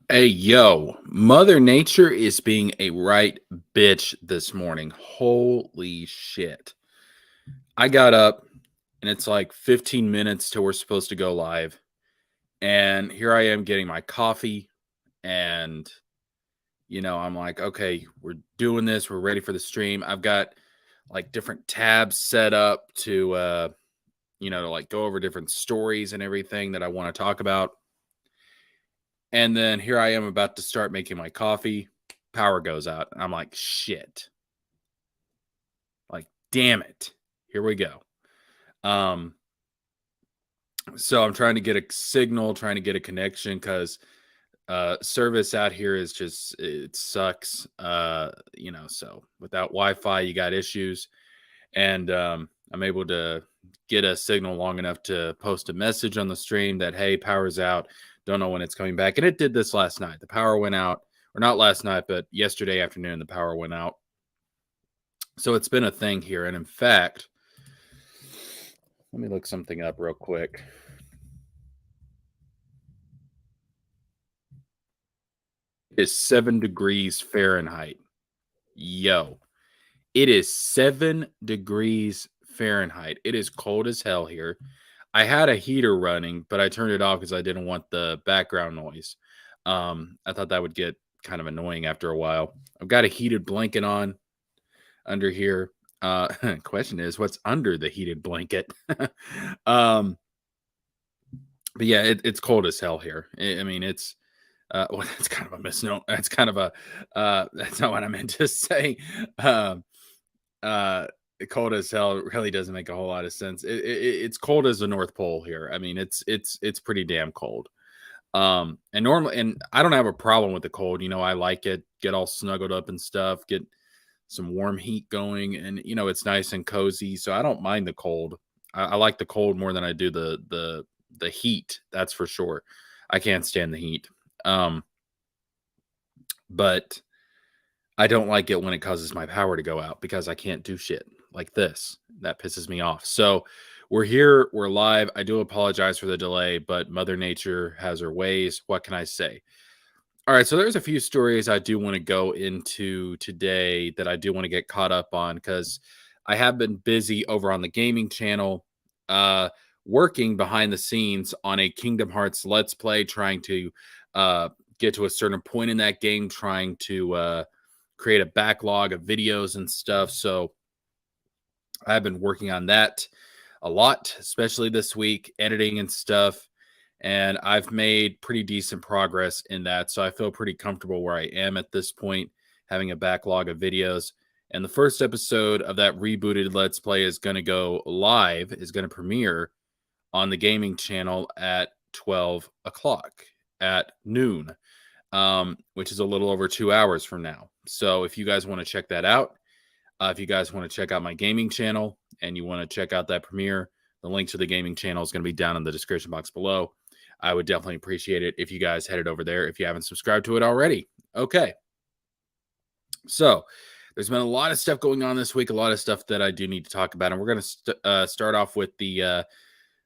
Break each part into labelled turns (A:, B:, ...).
A: Hey, yo, Mother Nature is being a right bitch this morning. Holy shit. I got up and it's like 15 minutes till we're supposed to go live. And here I am getting my coffee. And, I'm like, okay, we're doing this. We're ready for the stream. I've got like different tabs set up to like go over different stories and everything that I want to talk about. And then here I am about to start making my coffee. Power goes out. And I'm like, shit. Like, damn it. Here we go. Um, so I'm trying to get a signal, trying to get a connection because service out here is just it sucks. So without Wi-Fi, you got issues. And I'm able to get a signal long enough to post a message on the stream that hey, power's out. Don't know when it's coming back. And it did this last night. The power went out, or not last night, but yesterday afternoon, the power went out. So it's been a thing here. And in fact, let me look something up real quick. It is 7 degrees Fahrenheit. Yo, it is 7 degrees Fahrenheit. It is cold as hell here. I had a heater running, but I turned it off because I didn't want the background noise. I thought that would get kind of annoying after a while. I've got a heated blanket on under here. Question is, what's under the heated blanket? um, but yeah, it's cold as hell here. I mean, it's well, that's kind of a misnomer. That's kind of a that's not what I meant to say. Um, uh, cold as hell really doesn't make a whole lot of sense. It's cold as the North Pole here. I mean, it's pretty damn cold. And normally, and I don't have a problem with the cold. I like it. Get all snuggled up and stuff. Get some warm heat going, and it's nice and cozy. So I don't mind the cold. I like the cold more than I do the heat. That's for sure. I can't stand the heat. Um, but I don't like it when it causes my power to go out because I can't do shit like this. That pisses me off. So we're here, we're live. I do apologize for the delay, but Mother Nature has her ways. What can I say? All right, so there's a few stories I do want to go into today that I do want to get caught up on because I have been busy over on the gaming channel, working behind the scenes on a Kingdom Hearts Let's Play, trying to uh, get to a certain point in that game, trying to create a backlog of videos and stuff. So I've been working on that a lot, especially this week, editing and stuff. And I've made pretty decent progress in that. So I feel pretty comfortable where I am at this point, having a backlog of videos. And the first episode of that rebooted Let's Play is going to go live, is going to premiere on the gaming channel at 12 o'clock at noon, which is a little over 2 hours from now. So if you guys want to check that out, if you guys want to check out my gaming channel and you want to check out that premiere, the link to the gaming channel is going to be down in the description box below. I would definitely appreciate it if you guys headed over there if you haven't subscribed to it already. Okay. So there's been a lot of stuff going on this week, a lot of stuff that I do need to talk about. And we're going to start off with the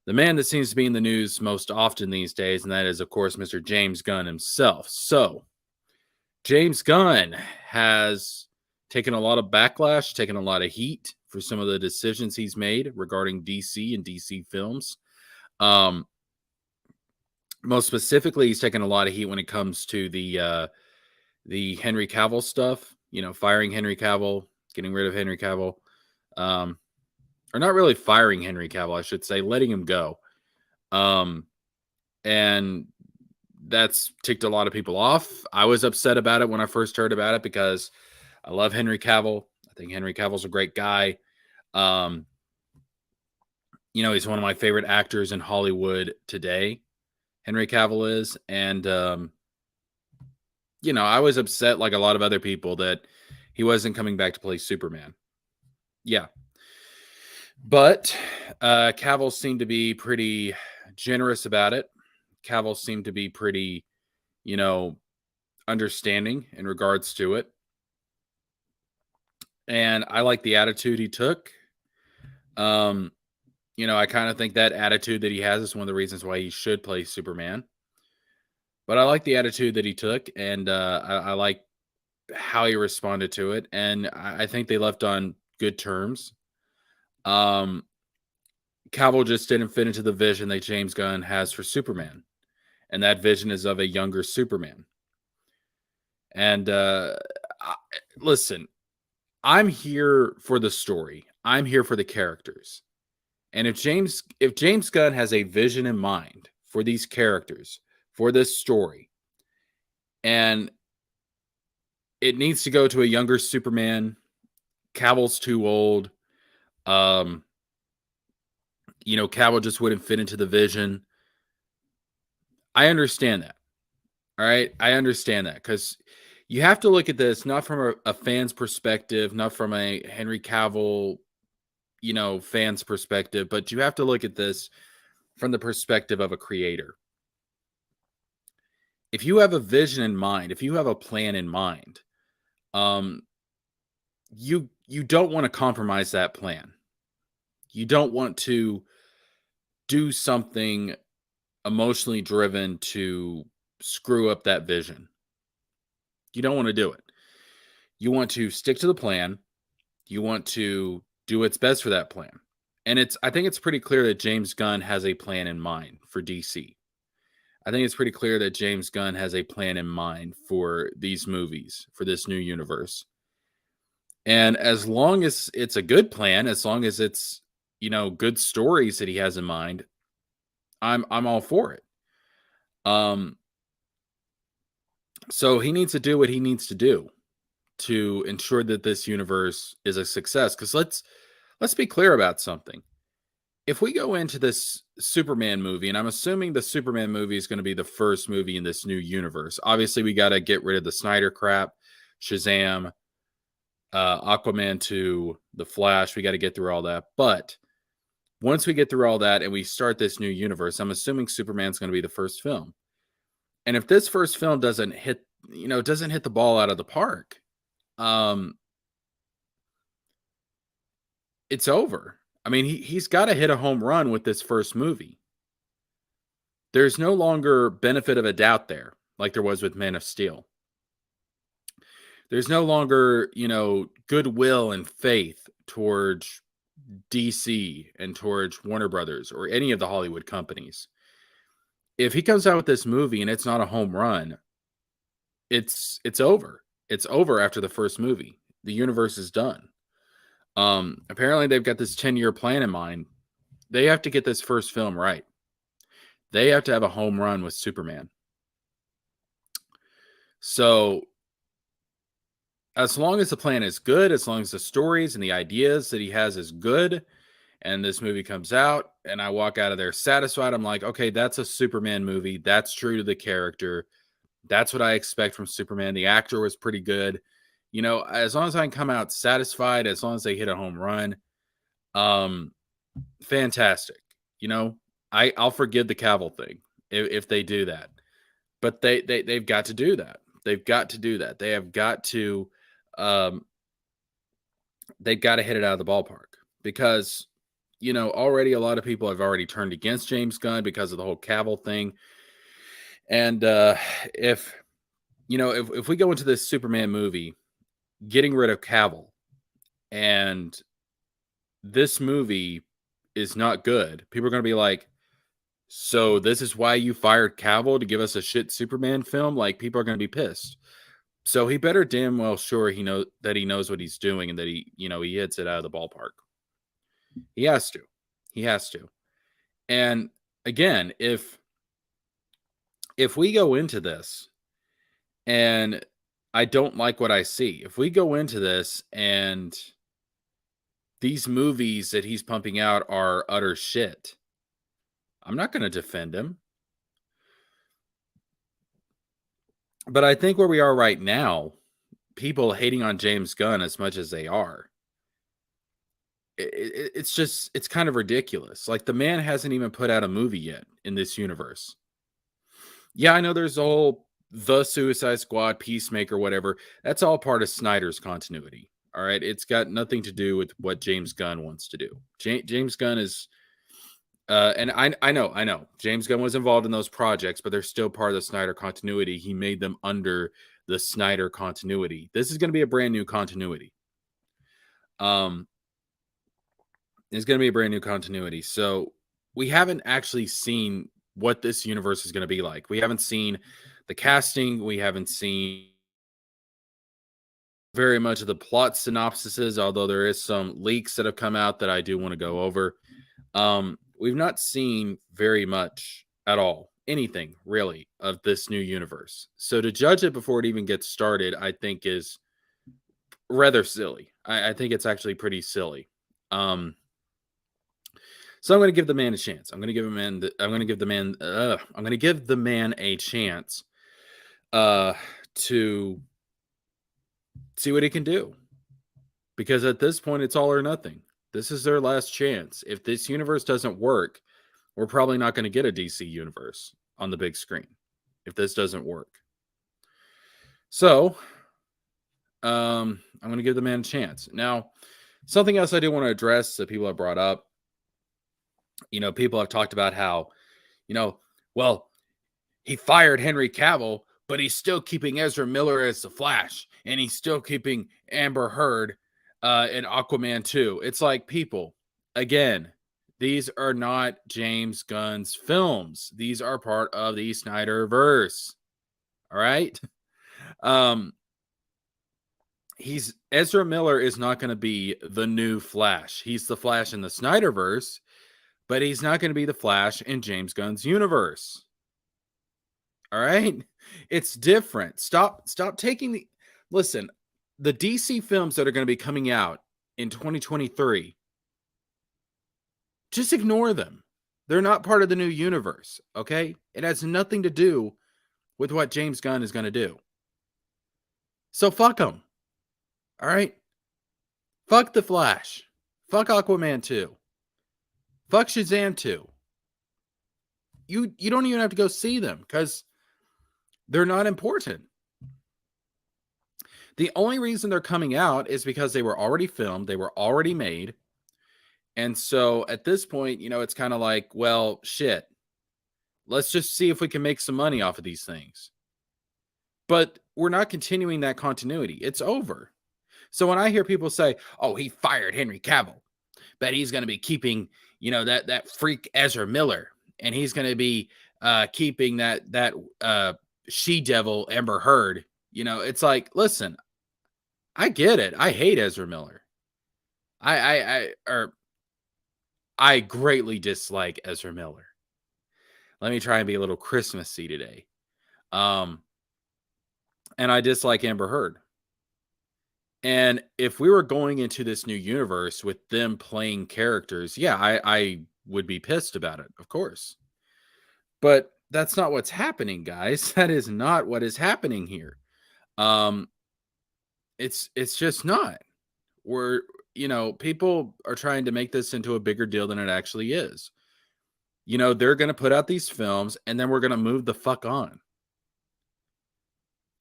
A: man that seems to be in the news most often these days, and that is, of course, Mr. James Gunn himself. So James Gunn has taken a lot of backlash, taken a lot of heat for some of the decisions he's made regarding DC and DC films. Most specifically, he's taken a lot of heat when it comes to the Henry Cavill stuff. Firing Henry Cavill, getting rid of Henry Cavill, or not really firing Henry Cavill, I should say, letting him go. And that's ticked a lot of people off. I was upset about it when I first heard about it because I love Henry Cavill. I think Henry Cavill's a great guy. He's one of my favorite actors in Hollywood today. Henry Cavill is. And, I was upset like a lot of other people that he wasn't coming back to play Superman. Yeah. But Cavill seemed to be pretty generous about it. Cavill seemed to be pretty, understanding in regards to it. And I like the attitude he took. I kind of think that attitude that he has is one of the reasons why he should play Superman. But I like the attitude that he took, and I like how he responded to it, and I think they left on good terms. Um, Cavill just didn't fit into the vision that James Gunn has for Superman, and that vision is of a younger Superman. And I, listen, I'm here for the story. I'm here for the characters. And if James Gunn has a vision in mind for these characters, for this story, and it needs to go to a younger Superman, Cavill's too old. Um, Cavill just wouldn't fit into the vision. I understand that. All right. I understand that because you have to look at this not from a fan's perspective, not from a Henry Cavill, fan's perspective, but you have to look at this from the perspective of a creator. If you have a vision in mind, if you have a plan in mind, um, you don't want to compromise that plan. You don't want to do something emotionally driven to screw up that vision. You don't want to do it. You want to stick to the plan. You want to do what's best for that plan. And I think it's pretty clear that James Gunn has a plan in mind for DC. I think it's pretty clear that James Gunn has a plan in mind for these movies, for this new universe. And as long as it's a good plan, as long as it's, good stories that he has in mind, I'm all for it. So he needs to do what he needs to do to ensure that this universe is a success. Because let's be clear about something. If we go into this Superman movie, and I'm assuming the Superman movie is going to be the first movie in this new universe. Obviously, we got to get rid of the Snyder crap, Shazam, Aquaman 2, The Flash. We got to get through all that. But once we get through all that and we start this new universe, I'm assuming Superman's going to be the first film. And if this first film doesn't hit the ball out of the park, it's over. I mean, he's got to hit a home run with this first movie. There's no longer benefit of a doubt there, like there was with Man of Steel. There's no longer, goodwill and faith towards DC and towards Warner Brothers or any of the Hollywood companies. If he comes out with this movie and it's not a home run, it's over. It's over after the first movie. The universe is done. Apparently they've got this 10-year plan in mind. They have to get this first film right. They have to have a home run with Superman. So as long as the plan is good, as long as the stories and the ideas that he has is good, and this movie comes out and I walk out of there satisfied, I'm like, okay, that's a Superman movie. That's true to the character. That's what I expect from Superman. The actor was pretty good. As long as I can come out satisfied, as long as they hit a home run, fantastic. I'll forgive the Cavill thing if they do that. But they've got to do that. They've got to do that. They have got to they've got to hit it out of the ballpark because already a lot of people have already turned against James Gunn because of the whole Cavill thing. And if we go into this Superman movie getting rid of Cavill and this movie is not good, people are going to be like, so this is why you fired Cavill to give us a shit Superman film? Like, people are going to be pissed. So he better damn well sure he knows what he's doing and that he hits it out of the ballpark. He has to. He has to. And again, if we go into this and I don't like what I see, if we go into this and these movies that he's pumping out are utter shit, I'm not going to defend him. But I think where we are right now, people hating on James Gunn as much as they are, it's kind of ridiculous. Like, the man hasn't even put out a movie yet in this universe. Yeah, I know there's the Suicide Squad, Peacemaker, whatever. That's all part of Snyder's continuity. All right. It's got nothing to do with what James Gunn wants to do. James Gunn is And I know James Gunn was involved in those projects, but they're still part of the Snyder continuity. He made them under the Snyder continuity. This is going to be a brand new continuity. Um, it's going to be a brand new continuity. So we haven't actually seen what this universe is going to be like. We haven't seen the casting. We haven't seen very much of the plot synopsises, although there is some leaks that have come out that I do want to go over. We've not seen very much at all, anything really, of this new universe. So to judge it before it even gets started, I think is rather silly. I think it's actually pretty silly. So I'm going to give the man a chance. I'm going to give I'm going to give the man. I'm going to give the man a chance to see what he can do. Because at this point, it's all or nothing. This is their last chance. If this universe doesn't work, we're probably not going to get a DC universe on the big screen if this doesn't work. So, I'm going to give the man a chance. Now, something else I do want to address that people have brought up. People have talked about how, well, he fired Henry Cavill, but he's still keeping Ezra Miller as the Flash, and he's still keeping Amber Heard in Aquaman 2. It's like, people, again, these are not James Gunn's films. These are part of the Snyderverse. All right? Ezra Miller is not going to be the new Flash. He's the Flash in the Snyderverse, but he's not going to be the Flash in James Gunn's universe. All right? It's different. Stop taking listen, the DC films that are going to be coming out in 2023, just ignore them. They're not part of the new universe, okay? It has nothing to do with what James Gunn is going to do. So fuck them. All right? Fuck The Flash. Fuck Aquaman 2. Fuck Shazam 2. You don't even have to go see them because they're not important. The only reason they're coming out is because they were already filmed, they were already made. And so at this point, it's kind of like, well, shit. Let's just see if we can make some money off of these things. But we're not continuing that continuity. It's over. So when I hear people say, "Oh, he fired Henry Cavill, but he's going to be keeping, that freak Ezra Miller, and he's going to be keeping that she-devil Amber Heard," it's like, listen, I get it. I hate Ezra Miller. I greatly dislike Ezra Miller. Let me try and be a little Christmassy today. And I dislike Amber Heard. And if we were going into this new universe with them playing characters, yeah, I would be pissed about it, of course. But that's not what's happening, guys. That is not what is happening here. It's just not. People are trying to make this into a bigger deal than it actually is. They're going to put out these films and then we're going to move the fuck on.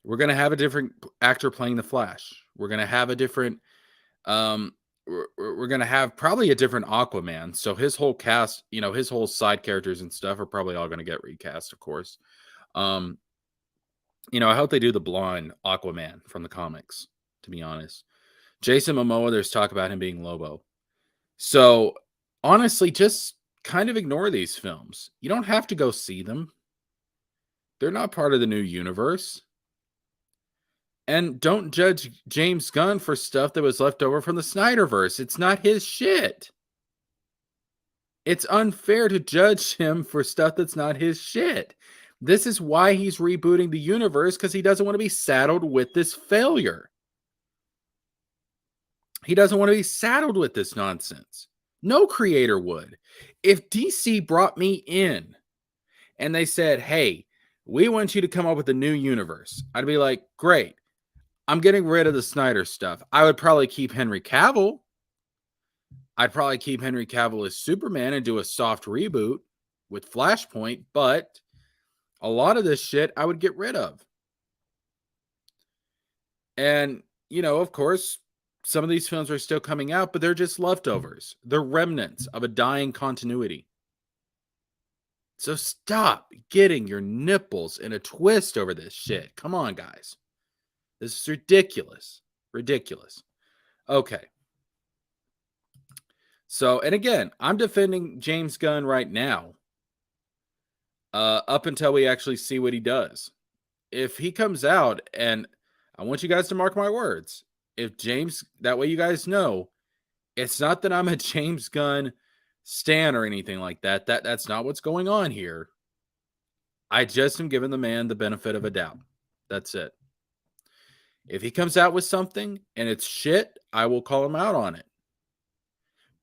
A: We're going to have a different actor playing the Flash. We're going to have a different, we're going to have probably a different Aquaman. So his whole cast, his whole side characters and stuff are probably all going to get recast, of course. I hope they do the blonde Aquaman from the comics, to be honest. Jason Momoa, there's talk about him being Lobo. So honestly, just kind of ignore these films. You don't have to go see them. They're not part of the new universe. And don't judge James Gunn for stuff that was left over from the Snyderverse. It's not his shit. It's unfair to judge him for stuff that's not his shit. This is why he's rebooting the universe, because he doesn't want to be saddled with this failure. He doesn't want to be saddled with this nonsense. No creator would. If DC brought me in and they said, "Hey, we want you to come up with a new universe," I'd be like, "Great. I'm getting rid of the Snyder stuff." I would probably keep Henry Cavill. I'd probably keep Henry Cavill as Superman and do a soft reboot with Flashpoint, but a lot of this shit I would get rid of. And, of course, some of these films are still coming out, but they're just leftovers. They're remnants of a dying continuity. So stop getting your nipples in a twist over this shit. Come on, guys. This is ridiculous. Ridiculous. Okay. So, and again, I'm defending James Gunn right now, up until we actually see what he does. If he comes out, and I want you guys to mark my words, if James, that way you guys know, it's not that I'm a James Gunn stan or anything like that. That's not what's going on here. I just am giving the man the benefit of a doubt. That's it. If he comes out with something and it's shit, I will call him out on it.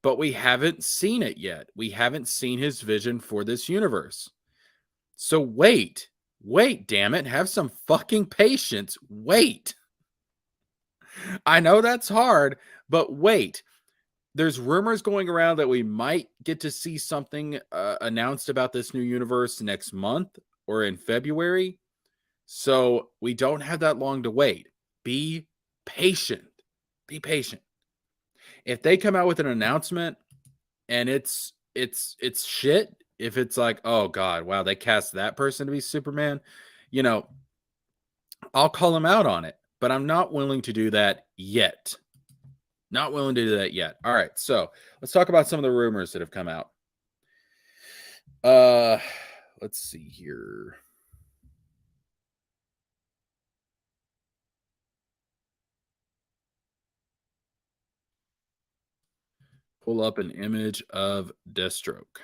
A: But we haven't seen it yet. We haven't seen his vision for this universe. So wait, damn it. Have some fucking patience. Wait. I know that's hard, but wait. There's rumors going around that we might get to see something announced about this new universe next month or in February. So we don't have that long to wait. Be patient. Be patient. If they come out with an announcement and it's shit, if it's like, oh God, wow, they cast that person to be Superman, you know, I'll call them out on it. But I'm not willing to do that yet. Not willing to do that yet. All right, so let's talk about some of the rumors that have come out. Let's see here. Pull up an image of Deathstroke.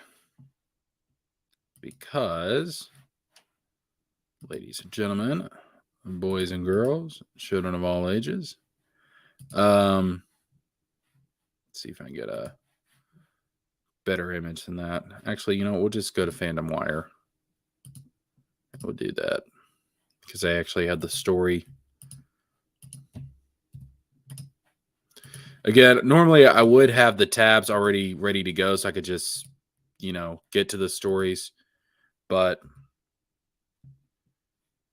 A: Because, ladies and gentlemen, boys and girls, children of all ages, let's see if I can get a better image than that. Actually, you know what? We'll just go to Fandom Wire. We'll do that because I actually had the story. Again, normally I would have the tabs already ready to go so I could just, get to the stories. But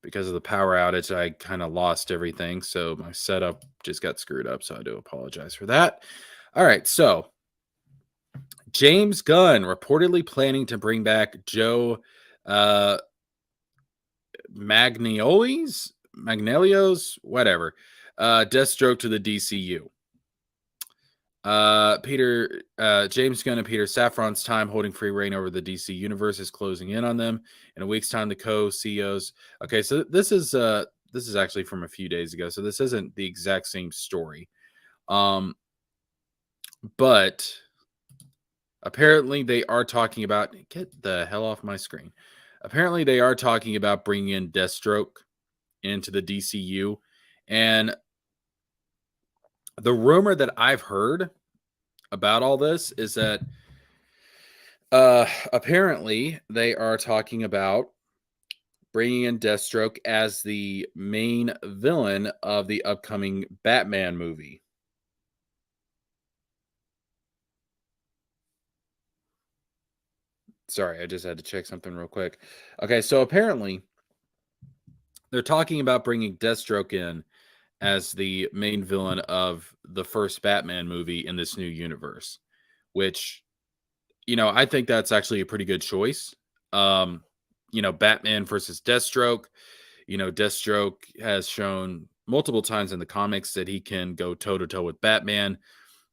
A: because of the power outage, I kind of lost everything. So my setup just got screwed up. So I do apologize for that. All right. So James Gunn reportedly planning to bring back Joe Magnolios, whatever, Deathstroke to the DCU. James Gunn and Peter Safran's time holding free reign over the DC universe is closing in on them. In a week's time, the co-CEOs. Okay, so this is actually from a few days ago, so this isn't the exact same story. But apparently they are talking about, get the hell off my screen. Apparently they are talking about bringing in Deathstroke into the DCU. And the rumor that I've heard about all this is that apparently they are talking about bringing in Deathstroke as the main villain of the upcoming Batman movie. Sorry, I just had to check something real quick. Okay, so apparently they're talking about bringing Deathstroke in as the main villain of the first Batman movie in this new universe, which, I think that's actually a pretty good choice. Batman versus Deathstroke. Deathstroke has shown multiple times in the comics that he can go toe to toe with Batman.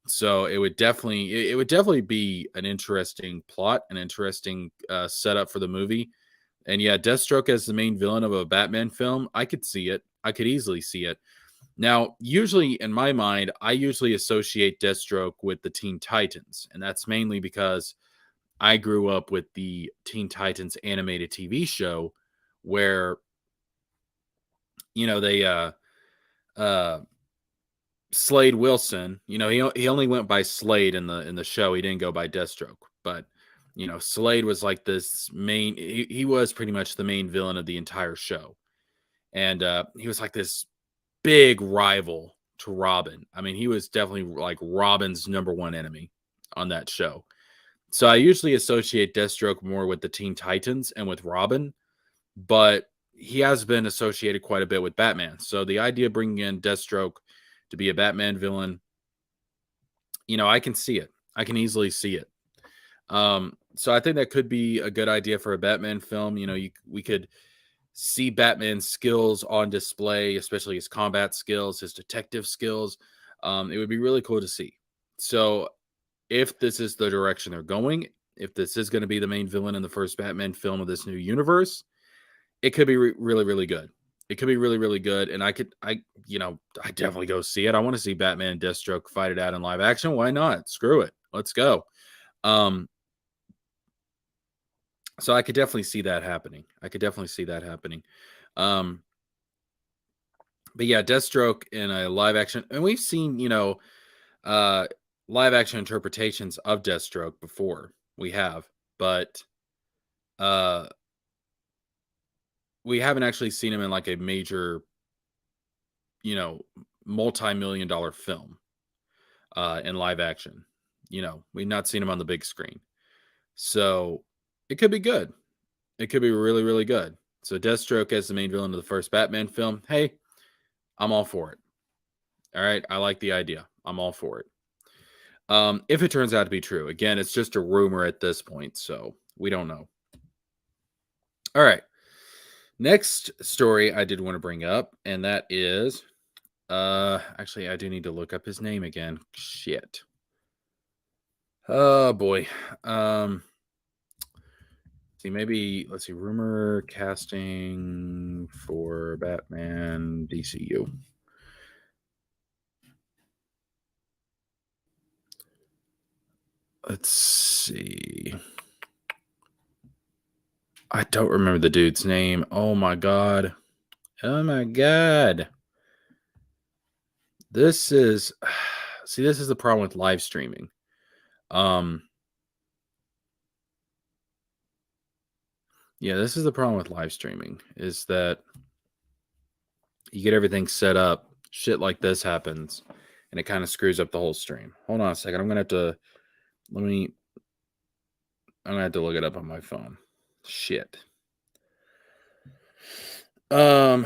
A: So it would definitely be an interesting plot, an interesting setup for the movie. And yeah, Deathstroke as the main villain of a Batman film, I could see it. I could easily see it. Now, usually in my mind, I usually associate Deathstroke with the Teen Titans, and that's mainly because I grew up with the Teen Titans animated TV show where, they Slade Wilson, he only went by Slade in the show. He didn't go by Deathstroke, but Slade was like this main. He was pretty much the main villain of the entire show, and he was like this big rival to Robin. I mean, he was definitely like Robin's number one enemy on that show. So I usually associate Deathstroke more with the Teen Titans and with Robin, but he has been associated quite a bit with Batman. So the idea of bringing in Deathstroke to be a Batman villain, I can see it. I can easily see it. So I think that could be a good idea for a Batman film. We could see Batman's skills on display, especially his combat skills, his detective skills. It would be really cool to see. So if this is the direction they're going, if this is going to be the main villain in the first Batman film of this new universe, it could be really, really good. It could be really, really good. And I definitely go see it. I want to see Batman and Deathstroke fight it out in live action. Why not? Screw it. Let's go. Um, so I could definitely see that happening. Um, but yeah, Deathstroke in a live action, and we've seen, uh, live action interpretations of Deathstroke before. We have, but uh, we haven't actually seen him in like a major, you know, multi-million dollar film in live action. We've not seen him on the big screen. So it could be good. It could be really, really good. So Deathstroke as the main villain of the first Batman film. Hey, I'm all for it. All right. I like the idea. I'm all for it. If it turns out to be true. Again, it's just a rumor at this point, so we don't know. All right. Next story I did want to bring up, and that is actually I do need to look up his name again. Shit. Oh boy. Maybe let's see, rumor casting for Batman DCU. Let's see. I don't remember the dude's name. Oh my god. Oh my god. This is this is the problem with live streaming. Yeah, this is the problem with live streaming is that you get everything set up, shit like this happens, and it kind of screws up the whole stream. Hold on a second. I'm gonna have to look it up on my phone. Shit. Um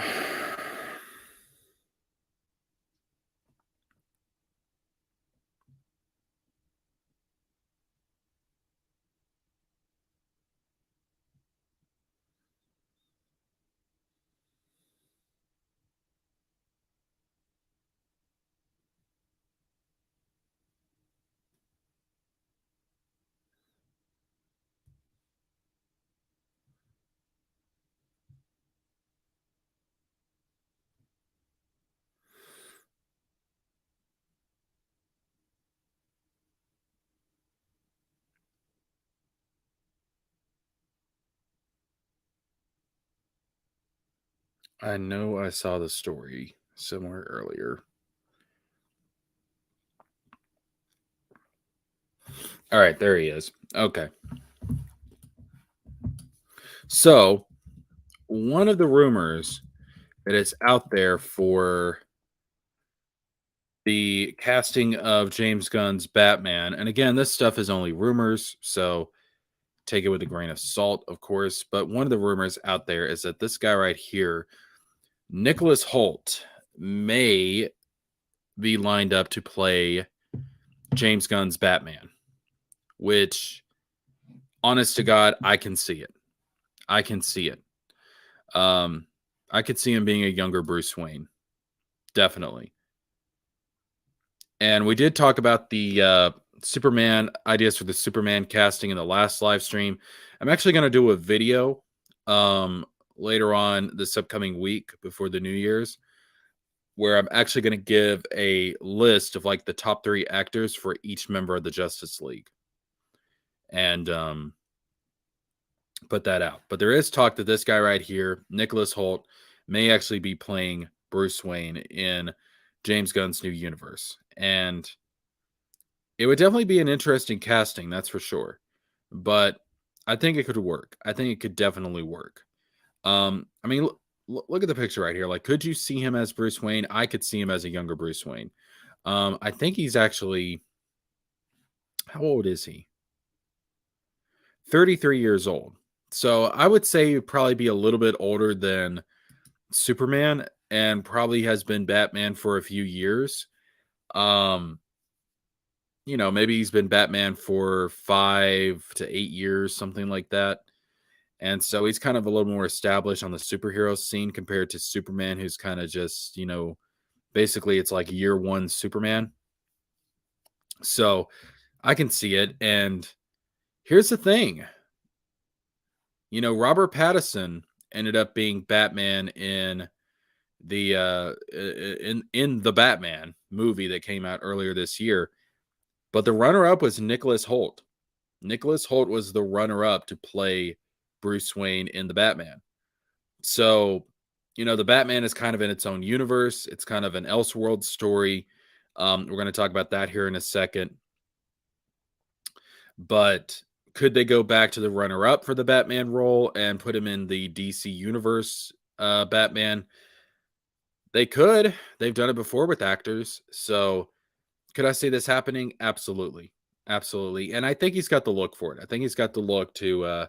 A: I know I saw the story somewhere earlier. All right, there he is. Okay. So, one of the rumors that is out there for the casting of James Gunn's Batman, and again, this stuff is only rumors, so take it with a grain of salt, of course. But one of the rumors out there is that this guy right here, Nicholas Hoult, may be lined up to play James Gunn's Batman, which, honest to God, I can see it. I can see it. I could see him being a younger Bruce Wayne, definitely. And we did talk about the Superman ideas for the Superman casting in the last live stream. I'm actually going to do a video later on this upcoming week before the New Year's, where I'm actually going to give a list of like the top 3 actors for each member of the Justice League, and put that out. But there is talk that this guy right here, Nicholas Hoult, may actually be playing Bruce Wayne in James Gunn's new universe. And it would definitely be an interesting casting, that's for sure. But I think it could work. I think it could definitely work. I mean, look at the picture right here. Like, could you see him as Bruce Wayne? I could see him as a younger Bruce Wayne. I think he's actually, how old is he? 33 years old. So I would say he'd probably be a little bit older than Superman and probably has been Batman for a few years. maybe he's been Batman for 5 to 8 years, something like that. And so he's kind of a little more established on the superhero scene compared to Superman, who's kind of just, basically it's like year one Superman. So I can see it. And here's the thing, Robert Pattinson ended up being Batman in in the Batman movie that came out earlier this year. But the runner up was Nicholas Holt. Nicholas Holt was the runner up to play Bruce Wayne in the Batman. So, the Batman is kind of in its own universe. It's kind of an Elseworld story. We're going to talk about that here in a second. But could they go back to the runner up for the Batman role and put him in the DC universe Batman? They could. They've done it before with actors. So, could I see this happening? Absolutely. Absolutely. And I think he's got the look for it. I think he's got the look to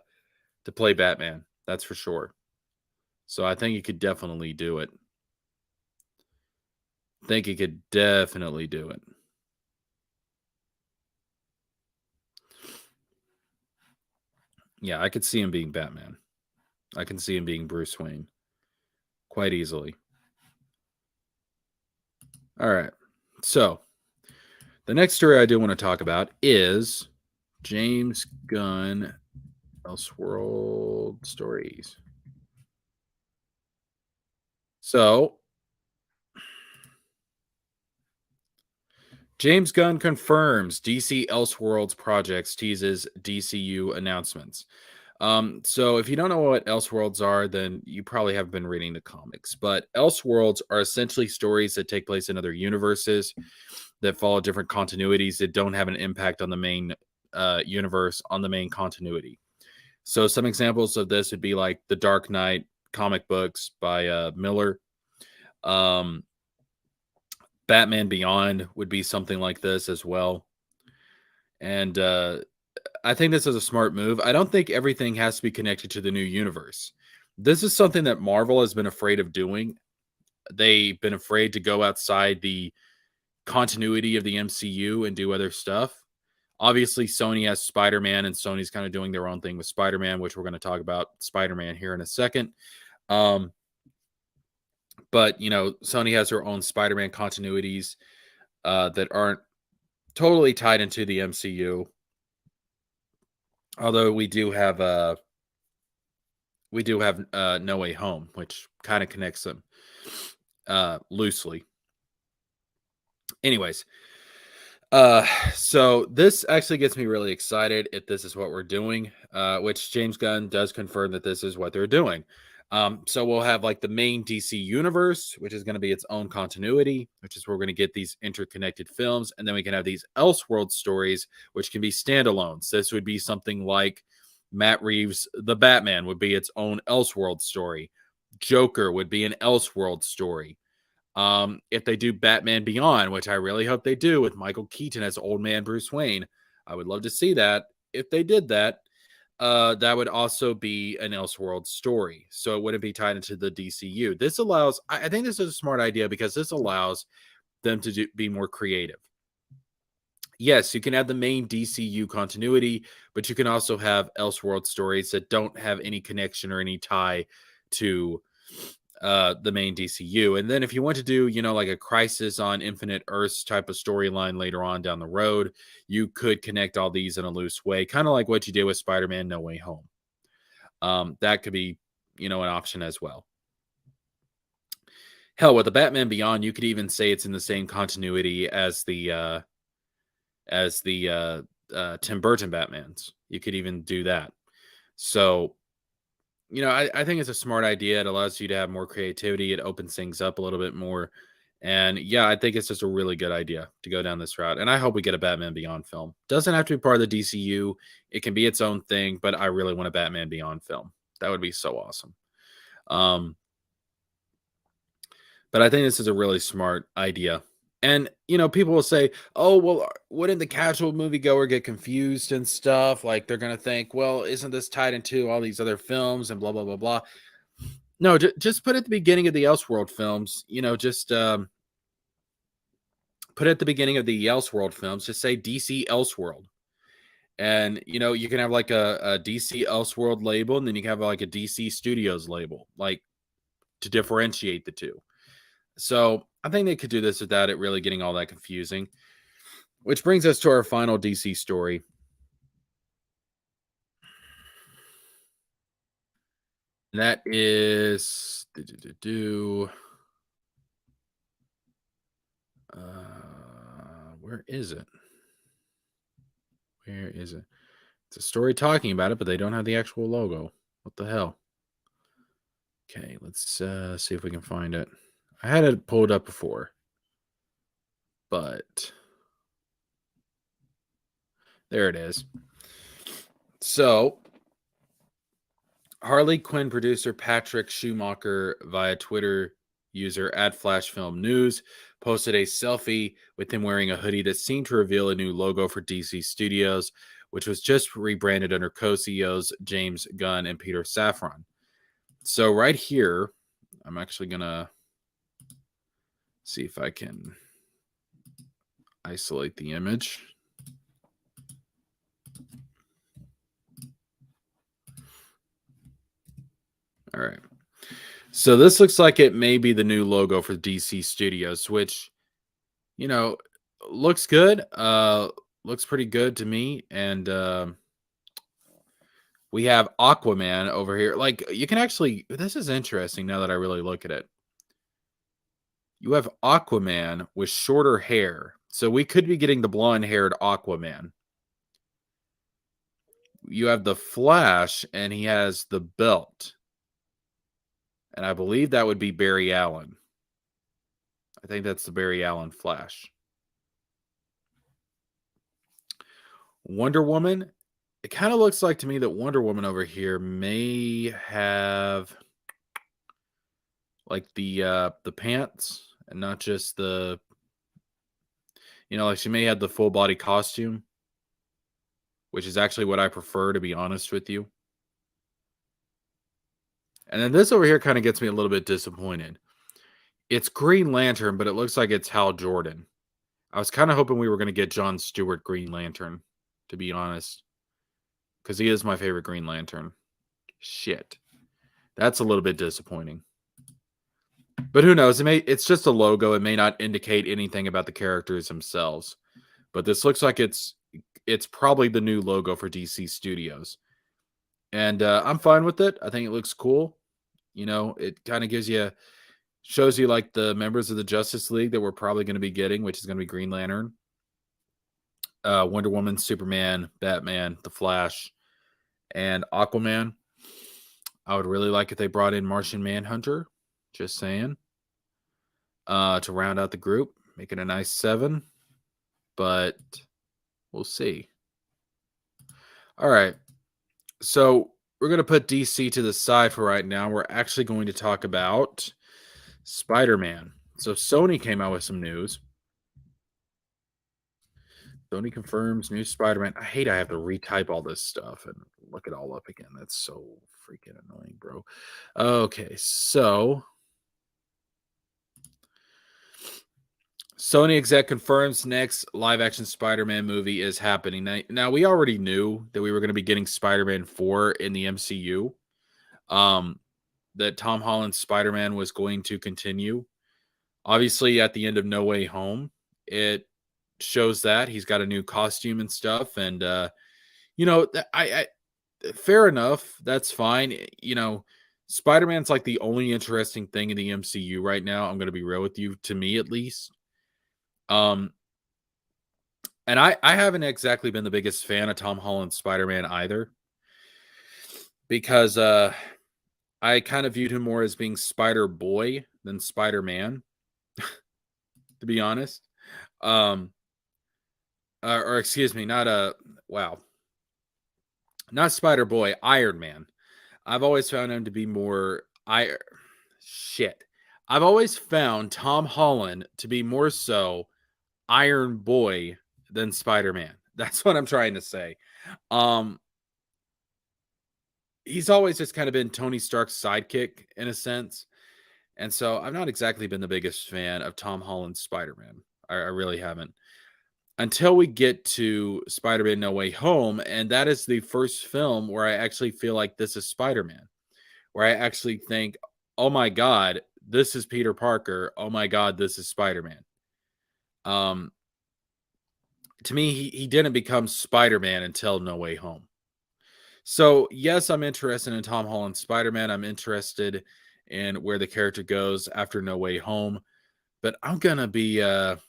A: play Batman. That's for sure. So I think he could definitely do it. Think he could definitely do it. Yeah, I could see him being Batman. I can see him being Bruce Wayne quite easily. All right. So the next story I do want to talk about is James Gunn Elseworld Stories. So James Gunn confirms DC Elseworlds projects, teases DCU announcements. So if you don't know what Elseworlds are, then you probably haven't been reading the comics. But Elseworlds are essentially stories that take place in other universes that follow different continuities that don't have an impact on the main universe, on the main continuity. So some examples of this would be like the Dark Knight comic books by Miller. Batman Beyond would be something like this as well. And I think this is a smart move. I don't think everything has to be connected to the new universe. This is something that Marvel has been afraid of doing. They've been afraid to go outside the continuity of the MCU and do other stuff. Obviously, Sony has Spider-Man, and Sony's kind of doing their own thing with Spider-Man, which we're going to talk about Spider-Man here in a second. But Sony has their own Spider-Man continuities that aren't totally tied into the MCU. Although we do have No Way Home, which kind of connects them loosely. Anyways, so this actually gets me really excited if this is what we're doing, which James Gunn does confirm that this is what they're doing. So we'll have like the main DC universe, which is going to be its own continuity, which is where we're going to get these interconnected films. And then we can have these Elseworld stories, which can be standalones. So this would be something like Matt Reeves' The Batman would be its own Elseworld story. Joker would be an Elseworld story. If they do Batman Beyond, which I really hope they do with Michael Keaton as old man Bruce Wayne, I would love to see that. If they did that, that would also be an Elseworld story. So it wouldn't be tied into the DCU. This allows, I think this is a smart idea because this allows them to be more creative. Yes, you can have the main DCU continuity, but you can also have Elseworld stories that don't have any connection or any tie to the main DCU. And then if you want to do, like a Crisis on Infinite Earths type of storyline later on down the road, you could connect all these in a loose way, kind of like what you did with Spider-Man No Way Home. That could be, an option as well. Hell, with the Batman Beyond, you could even say it's in the same continuity as the Tim Burton Batmans. You could even do that. So I think it's a smart idea. It allows you to have more creativity. It opens things up a little bit more. And yeah, I think it's just a really good idea to go down this route. And I hope we get a Batman Beyond film. Doesn't have to be part of the DCU. It can be its own thing, but I really want a Batman Beyond film. That would be so awesome. But I think this is a really smart idea. And, people will say, oh, well, wouldn't the casual moviegoer get confused and stuff? Like, they're going to think, well, isn't this tied into all these other films and blah, blah, blah, blah. No, just put at the beginning of the Elseworld films, Put at the beginning of the Elseworld films, just say DC Elseworld. And you can have like a DC Elseworld label, and then you can have like a DC Studios label, like to differentiate the two. So I think they could do this without it really getting all that confusing. Which brings us to our final DC story. That is where is it? Where is it? It's a story talking about it, but they don't have the actual logo. What the hell? Okay, let's see if we can find it. I had it pulled up before, but there it is. So, Harley Quinn producer Patrick Schumacher via Twitter user @FlashFilmNews posted a selfie with him wearing a hoodie that seemed to reveal a new logo for DC Studios, which was just rebranded under co-CEOs James Gunn and Peter Safran. So right here, I'm actually going to see if I can isolate the image. All right. So this looks like it may be the new logo for DC Studios, which, looks good. Looks pretty good to me. And we have Aquaman over here. Like, you can actually, this is interesting now that I really look at it. You have Aquaman with shorter hair. So we could be getting the blonde-haired Aquaman. You have the Flash, and he has the belt. And I believe that would be Barry Allen. I think that's the Barry Allen Flash. Wonder Woman. It kind of looks like to me that Wonder Woman over here may have like the pants and not just the, like she may have the full body costume, which is actually what I prefer, to be honest with you. And then this over here kind of gets me a little bit disappointed. It's Green Lantern, but it looks like it's Hal Jordan. I was kind of hoping we were going to get John Stewart Green Lantern, to be honest, because he is my favorite Green Lantern. Shit. That's a little bit disappointing. But who knows? It's just a logo. It may not indicate anything about the characters themselves. But this looks like it's probably the new logo for DC Studios. And I'm fine with it. I think it looks cool. It kind of shows you like the members of the Justice League that we're probably going to be getting, which is going to be Green Lantern, Wonder Woman, Superman, Batman, The Flash, and Aquaman. I would really like if they brought in Martian Manhunter. Just saying. To round out the group, make it a nice 7. But we'll see. All right. So we're going to put DC to the side for right now. We're actually going to talk about Spider-Man. So Sony came out with some news. Sony confirms new Spider-Man. I hate I have to retype all this stuff and look it all up again. That's so freaking annoying, bro. Okay, so Sony exec confirms next live-action Spider-Man movie is happening. Now, we already knew that we were going to be getting Spider-Man 4 in the MCU. That Tom Holland's Spider-Man was going to continue. Obviously, at the end of No Way Home, it shows that he's got a new costume and stuff. And, I fair enough. That's fine. Spider-Man's like the only interesting thing in the MCU right now. I'm going to be real with you, to me at least. And I haven't exactly been the biggest fan of Tom Holland's Spider-Man either, because I kind of viewed him more as being Spider-Boy than Spider-Man, to be honest. Or excuse me, not Spider-Boy, Iron Man. I've always found him to be more I've always found Tom Holland to be more so Iron Boy than Spider-Man. That's what I'm trying to say. He's always just kind of been Tony Stark's sidekick in a sense. And so I've not exactly been the biggest fan of Tom Holland's Spider-Man. I really haven't. Until we get to Spider-Man No Way Home, and that is the first film where I actually feel like this is Spider-Man, where I actually think, "Oh my god, this is Peter Parker. Oh my god, this is Spider-Man." Um, to me, he didn't become Spider-Man until No Way Home. So, yes, I'm interested in Tom Holland's Spider-Man. I'm interested in where the character goes after No Way Home, but I'm gonna be honest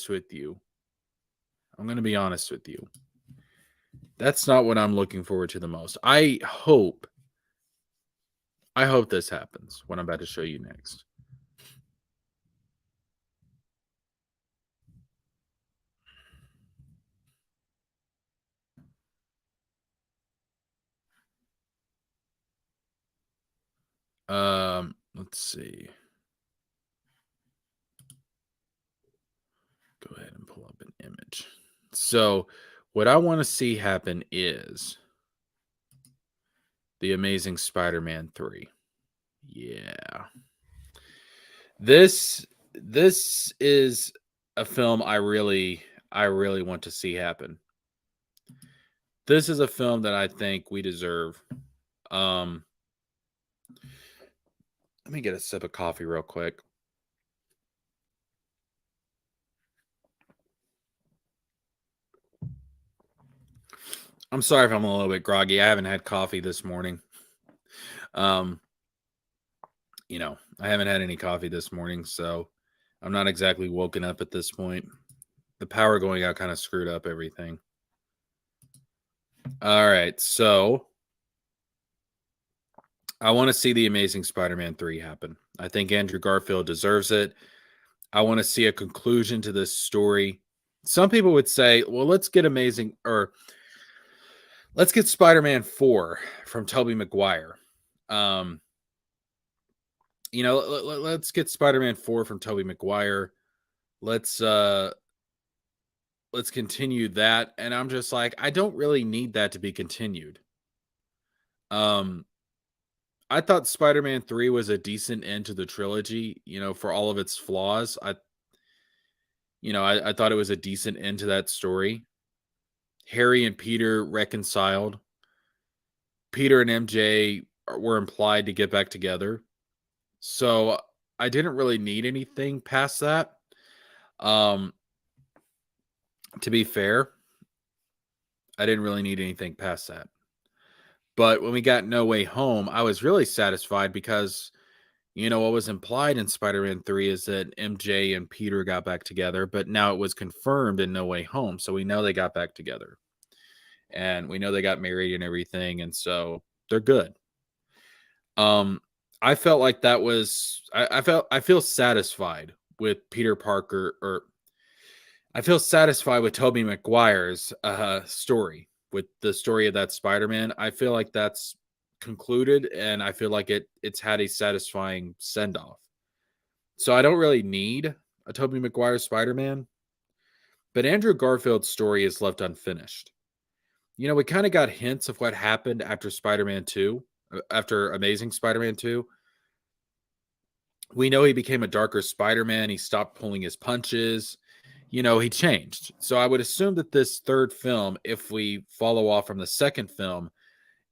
A: with you. I'm gonna be honest with you. That's not what I'm looking forward to the most. I hope this happens, what I'm about to show you next. Let's see. Go ahead and pull up an image. So, what I want to see happen is The Amazing Spider-Man 3. Yeah. This is a film I really want to see happen. This is a film that I think we deserve. Um, let me get a sip of coffee real quick. I'm sorry if I'm a little bit groggy. I haven't had coffee this morning. Um, I haven't had any coffee this morning, so I'm not exactly woken up at this point. The power going out kind of screwed up everything. All right, so I want to see The Amazing Spider-Man 3 happen. I think Andrew Garfield deserves it. I want to see a conclusion to this story. Some people would say, well, let's get Spider-Man 4 from Tobey Maguire. Um, let's get Spider-Man 4 from Tobey Maguire. Let's uh let's continue that. And I'm just like, I don't really need that to be continued. Um, I thought Spider-Man 3 was a decent end to the trilogy, for all of its flaws. I thought it was a decent end to that story. Harry and Peter reconciled. Peter and MJ were implied to get back together. So I didn't really need anything past that. Um, to be fair, I didn't really need anything past that. But when we got No Way Home, I was really satisfied because what was implied in Spider-Man 3 is that MJ and Peter got back together, but now it was confirmed in No Way Home. So we know they got back together. And we know they got married and everything, and so they're good. I felt like that was I feel satisfied with Peter Parker, or I feel satisfied with Tobey Maguire's story, with the story of that Spider-Man. I feel like that's concluded, and I feel like it's had a satisfying send-off. So I don't really need a Tobey Maguire Spider-Man, but Andrew Garfield's story is left unfinished. We kind of got hints of what happened after Spider-Man 2, after Amazing Spider-Man 2. We know he became a darker Spider-Man. He stopped pulling his punches. He changed. So I would assume that this third film, if we follow off from the second film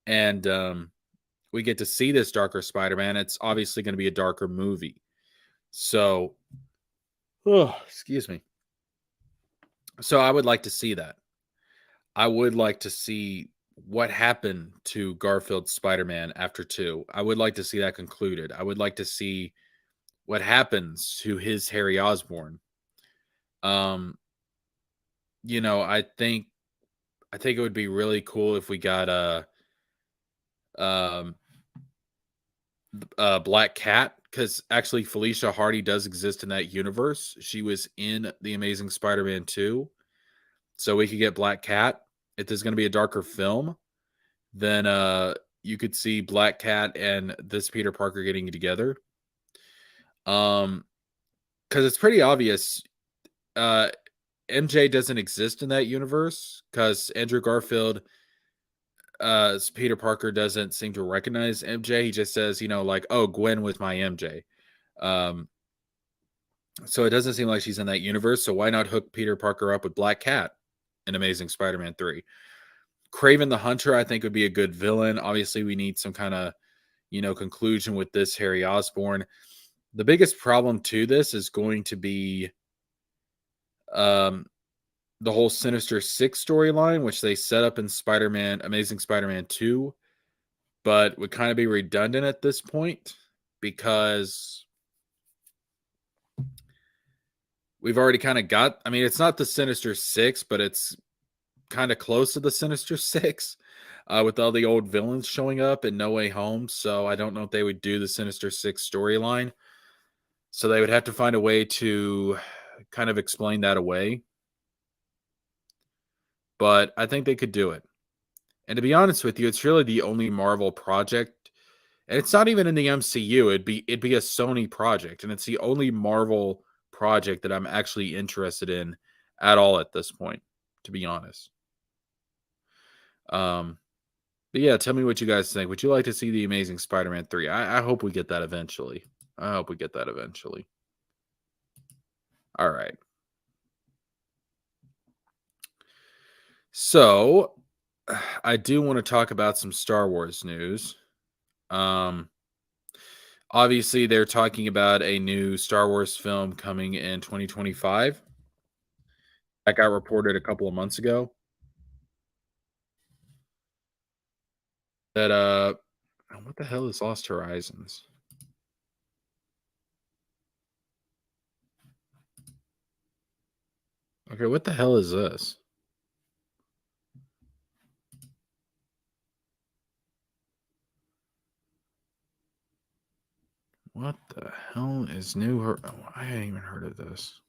A: and we get to see this darker Spider-Man, it's obviously going to be a darker movie. So, excuse me. So I would like to see that. I would like to see what happened to Garfield's Spider-Man after 2. I would like to see that concluded. I would like to see what happens to his Harry Osborn. Um, I think it would be really cool if we got um a Black Cat, because actually Felicia Hardy does exist in that universe. She was in The Amazing Spider-Man 2. So we could get Black Cat. If there's going to be a darker film, then you could see Black Cat and this Peter Parker getting together. Because it's pretty obvious MJ doesn't exist in that universe, because Andrew Garfield Peter Parker doesn't seem to recognize MJ. He just says, like, oh, Gwen was my MJ. Um, So it doesn't seem like she's in that universe. So why not hook Peter Parker up with Black Cat in Amazing Spider-Man 3? Craven the Hunter, I think, would be a good villain. Obviously, we need some kind of, conclusion with this Harry Osborn. The biggest problem to this is going to be um, the whole Sinister Six storyline, which they set up in Amazing Spider-Man 2, but would kind of be redundant at this point because we've already kind of got, I mean, it's not the Sinister Six, but it's kind of close to the Sinister Six with all the old villains showing up in No Way Home. So I don't know if they would do the Sinister Six storyline. So they would have to find a way to kind of explain that away. But I think they could do it. And to be honest with you, it's really the only Marvel project, and it's not even in the MCU. It'd be a Sony project, and it's the only Marvel project that I'm actually interested in at all at this point, to be honest. Um, but yeah, tell me what you guys think. Would you like to see the Amazing Spider-Man 3? I hope we get that eventually. I hope we get that eventually. All right. So I do want to talk about some Star Wars news. Um, Obviously, they're talking about a new Star Wars film coming in 2025. That got reported a couple of months ago. That what the hell is Lost Horizons? Okay, what the hell is this? What the hell is new? I hadn't even heard of this.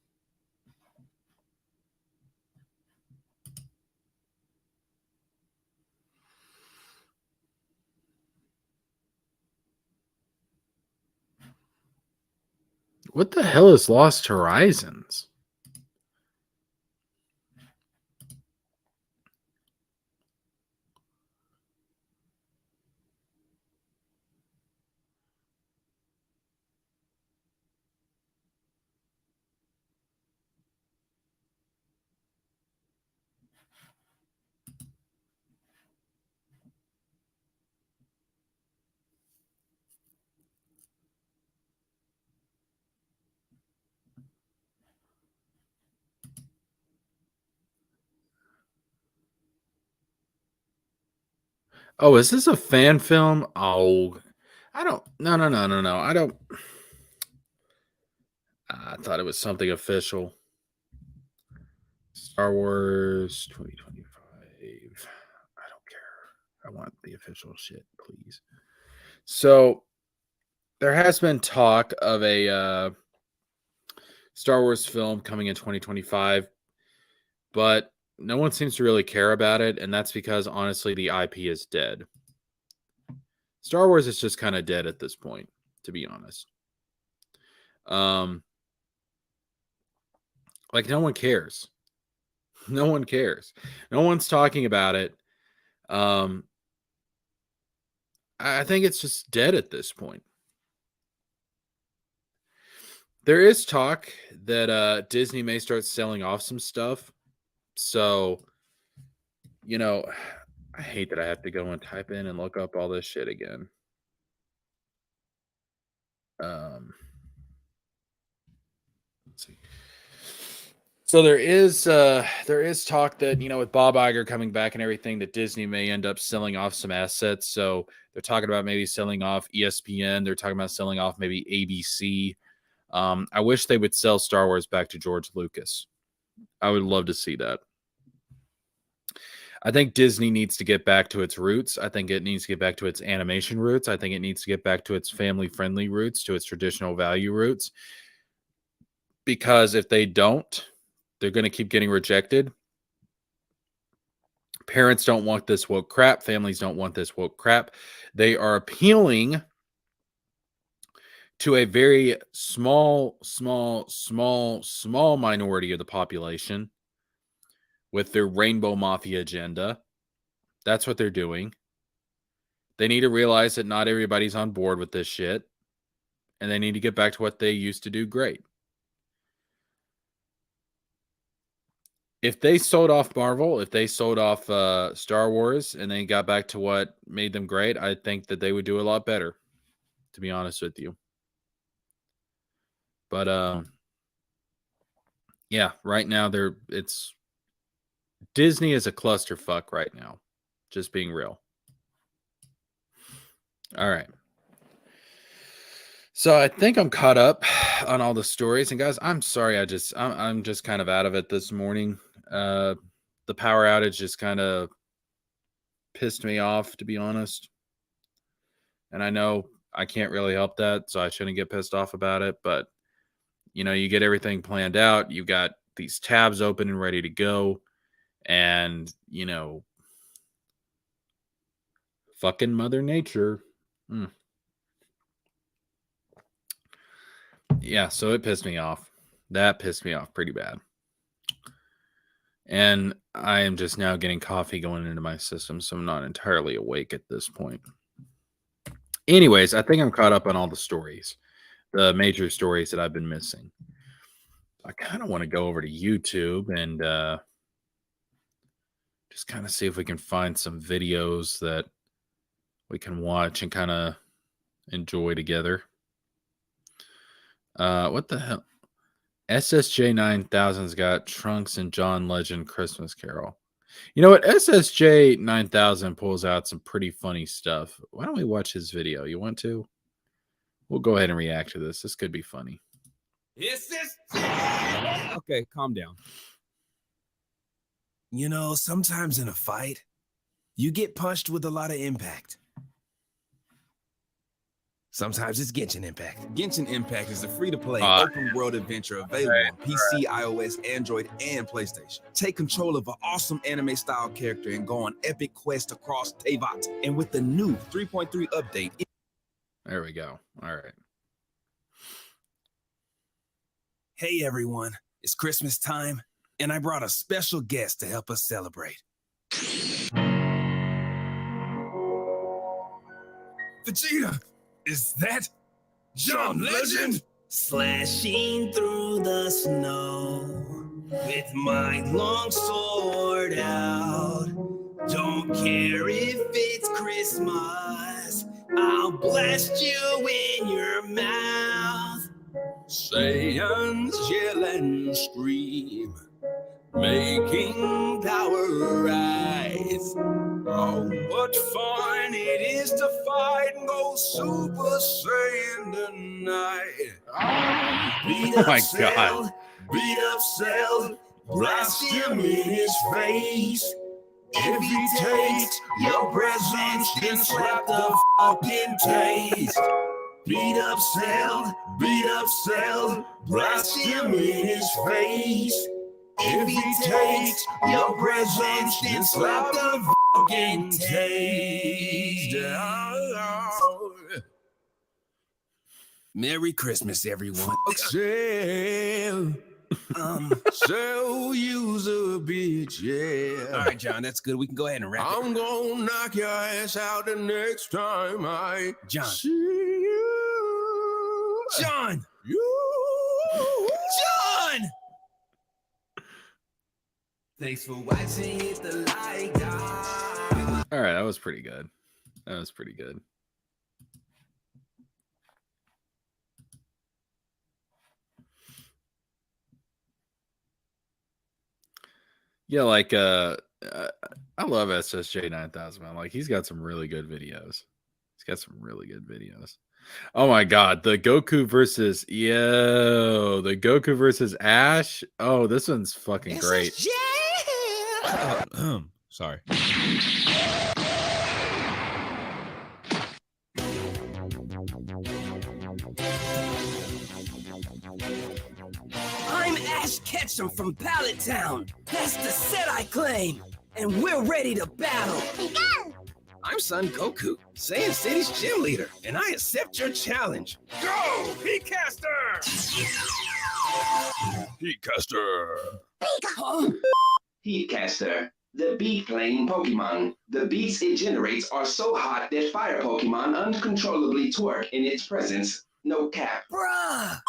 A: What the hell is Lost Horizons? Oh, is this a fan film? Oh, I don't. No, no, no, no, no. I don't. I thought it was something official. Star Wars 2025. I don't care. I want the official shit, please. So there has been talk of a Star Wars film coming in 2025, but no one seems to really care about it, and that's because honestly, the IP is dead. Star Wars is just kind of dead at this point, to be honest. Um, like no one cares. No one cares. No one's talking about it. Um, I think it's just dead at this point. There is talk that Disney may start selling off some stuff. So, you know, I hate that I have to go and type in and look up all this shit again. Let's see. So there is talk that, with Bob Iger coming back and everything, that Disney may end up selling off some assets. So they're talking about maybe selling off ESPN. They're talking about selling off maybe ABC. I wish they would sell Star Wars back to George Lucas. I would love to see that. I think Disney needs to get back to its roots. I think it needs to get back to its animation roots. I think it needs to get back to its family friendly roots, to its traditional value roots. Because if they don't, they're going to keep getting rejected. Parents don't want this woke crap. Families don't want this woke crap. They are appealing to a very small minority of the population with their rainbow mafia agenda. That's what they're doing. They need to realize that not everybody's on board with this shit, and they need to get back to what they used to do great. If they sold off Marvel, if they sold off Star Wars and they got back to what made them great, I think that they would do a lot better, to be honest with you. But yeah, right now it's Disney is a clusterfuck right now. Just being real. All right. So I think I'm caught up on all the stories, and guys, I'm sorry. I'm just kind of out of it this morning. The power outage just kind of pissed me off, to be honest. And I know I can't really help that, so I shouldn't get pissed off about it. But you get everything planned out. You got these tabs open and ready to go, and fucking Mother Nature. Yeah, so it pissed me off. That pissed me off pretty bad. And I am just now getting coffee going into my system, so I'm not entirely awake at this point. Anyways, I think I'm caught up on all the stories, the major stories that I've been missing. I kind of want to go over to YouTube and just kind of see if we can find some videos that we can watch and kind of enjoy together. What the hell? SSJ 9000's got Trunks and John Legend Christmas Carol. You know what? SSJ 9000 pulls out some pretty funny stuff. Why don't we watch his video? You want to? We'll go ahead and react to this. This could be funny.
B: Okay, calm down.
C: Sometimes in a fight, you get punched with a lot of impact. Sometimes it's Genshin Impact.
B: Genshin Impact is a free-to-play open-world adventure available on PC, iOS, Android, and PlayStation. Take control of an awesome anime-style character and go on epic quests across Teyvat. And with the new 3.3 update...
A: There we go. All right.
C: Hey, everyone. It's Christmas time, and I brought a special guest to help us celebrate. Vegeta! Is that John Legend? Slashing through the snow with my long sword out. Don't care if it's Christmas, I'll blast you in your mouth. Saiyans yell and scream, making power rise. Oh, what fun it is to fight and go Super Saiyan tonight.
A: Oh my God.
C: Beat up Cell, blast him in his face. If he takes your presents, then slap the fucking taste. Beat up Cell, blast him in his face. If he takes your presents, then slap the fucking taste. Merry Christmas, everyone. Cell, use a bitch, yeah. All right, John, that's good. We can go ahead and wrap it. I'm gonna knock your ass out the next time I see you. John! John! Thanks for watching. Hit the like.
A: All right, that was pretty good. Yeah, like I love SSJ 9000, man. Like he's got some really good videos. Oh my God, the Goku versus Ash. Oh, this one's fucking great.
B: Sorry.
C: I'm Ash Ketchum from Pallet Town. That's the set I claim. And we're ready to battle.
D: Go!
C: I'm Son Goku, Saiyan City's gym leader, and I accept your challenge. Go, Heatcaster! Heatcaster! Huh?
E: Heatcaster, the beat-playing Pokemon. The beats it generates are so hot that fire Pokemon uncontrollably twerk in its presence. No cap.
C: Bruh!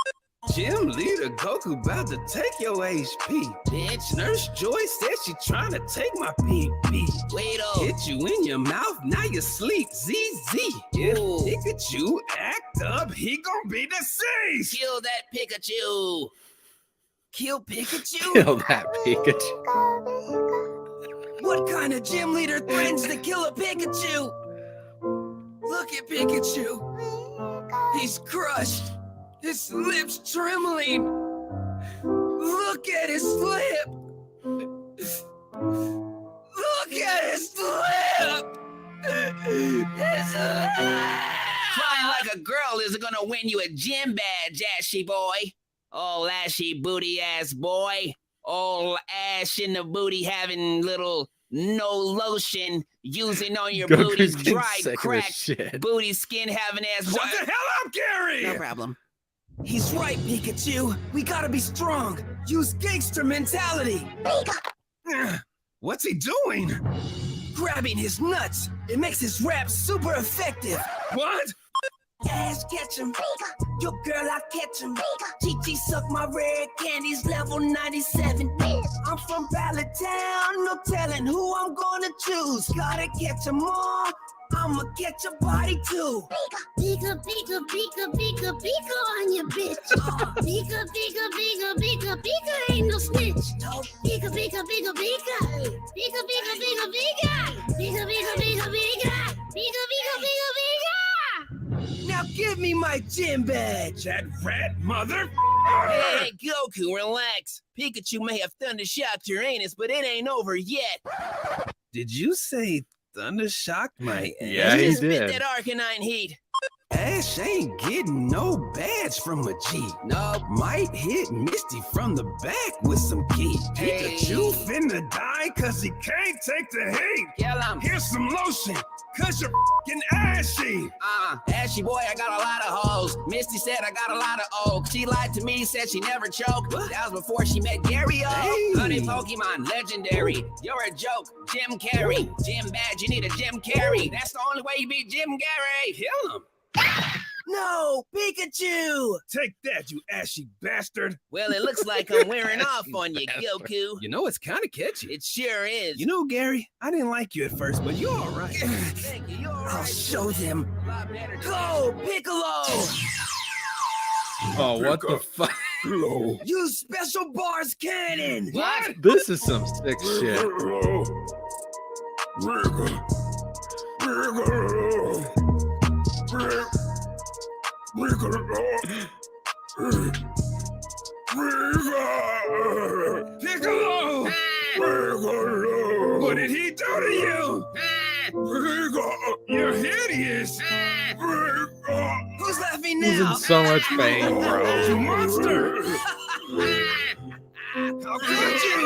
B: Gym leader Goku about to take your HP. Bitch, Nurse Joy said she trying to take my PP. Wait up. Hit you in your mouth, now you sleep. ZZ. If Pikachu act up, he gonna be deceased.
D: Kill that Pikachu. Kill Pikachu?
A: Kill that Pikachu.
D: What kind of gym leader threatens to kill a Pikachu? Look at Pikachu. He's crushed. His lips trembling. Look at his lip. Look at his lip. His lip. Crying like a girl isn't gonna win you a gym badge, ashy boy. Oh, ashy booty ass boy. Oh, ash in the booty having little no lotion using on your booty's dry, cracked booty skin having ass.
B: Shut the hell up, Gary!
D: No problem. He's right, Pikachu. We gotta be strong. Use gangster mentality.
B: What's he doing?
D: Grabbing his nuts. It makes his rap super effective.
B: What?
D: Ass catch him. Your girl, I catch him. Chi suck my red candies, level 97. I'm from Ballad Town, no telling who I'm gonna choose. Gotta catch 'em all. I'ma catch a body too.
F: Pika, pika, pika, pika, pika on your bitch. Pika, pika, pika, pika, pika ain't no snitch.
D: No.
F: Pika, pika, pika, pika. Pika, pika, pika, pika. Pika, pika, pika, pika. Pika, pika, pika, pika.
D: Now give me my gym badge.
B: That rat mother.
D: Hey, Goku, relax. Pikachu may have thunder shocked your anus, but it ain't over yet.
B: Did you say thunder shocked my ass?
A: Yeah, he
D: Just spit
A: did.
D: that Arcanine heat.
B: Ash ain't getting no badge from a G.
D: No.
B: Might hit Misty from the back with some key.
D: Hey.
B: Pikachu finna die cause he can't take the heat.
D: Kill him.
B: Here's some lotion cause you're f***ing ashy.
D: Ashy boy, I got a lot of hoes. Misty said I got a lot of oak. She lied to me, said she never choked. That was before she met Gary O.
B: Hey.
D: Honey Pokemon, legendary. You're a joke, Jim Carrey. Jim badge, you need a Jim Carrey. That's the only way you beat Jim Carrey.
B: Kill him.
D: No, Pikachu!
B: Take that, you ashy bastard.
D: Well, it looks like I'm wearing off on you, Goku.
B: You know, it's kind of catchy.
D: It sure is.
B: You know, Gary, I didn't like you at first, but you're all right.
D: Thank you. You're all
F: I'll
D: right.
F: show them.
D: Go, Piccolo!
A: Oh, what the fuck?
D: Use special bars cannon!
B: What?
A: This is some sick shit.
B: Piccolo! What did he do to you? You're hideous!
D: Who's laughing
A: He's in
D: now?
A: so much pain,
B: You
A: bro.
B: monster!
D: How could you?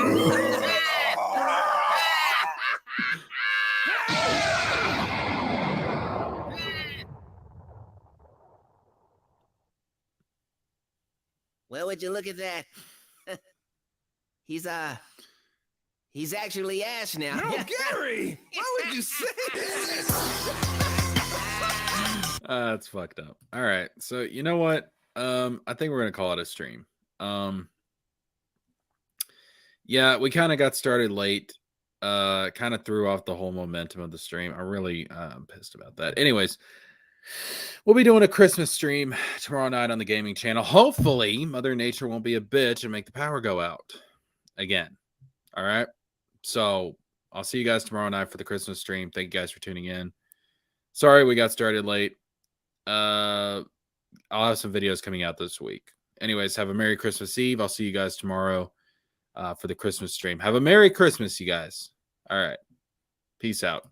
D: Well, would you look at that? He's actually Ash now.
B: No, Gary! Why would you say that?
A: That's fucked up. All right. So you know what? I think we're gonna call it a stream. Yeah, we kind of got started late. Kind of threw off the whole momentum of the stream. I'm pissed about that. Anyways, we'll be doing a Christmas stream tomorrow night on the gaming channel. Hopefully, Mother Nature won't be a bitch and make the power go out again. All right. So I'll see you guys tomorrow night for the Christmas stream. Thank you guys for tuning in. Sorry we got started late. I'll have some videos coming out this week. Anyways, have a Merry Christmas Eve. I'll see you guys tomorrow for the Christmas stream. Have a Merry Christmas, you guys. All right. Peace out.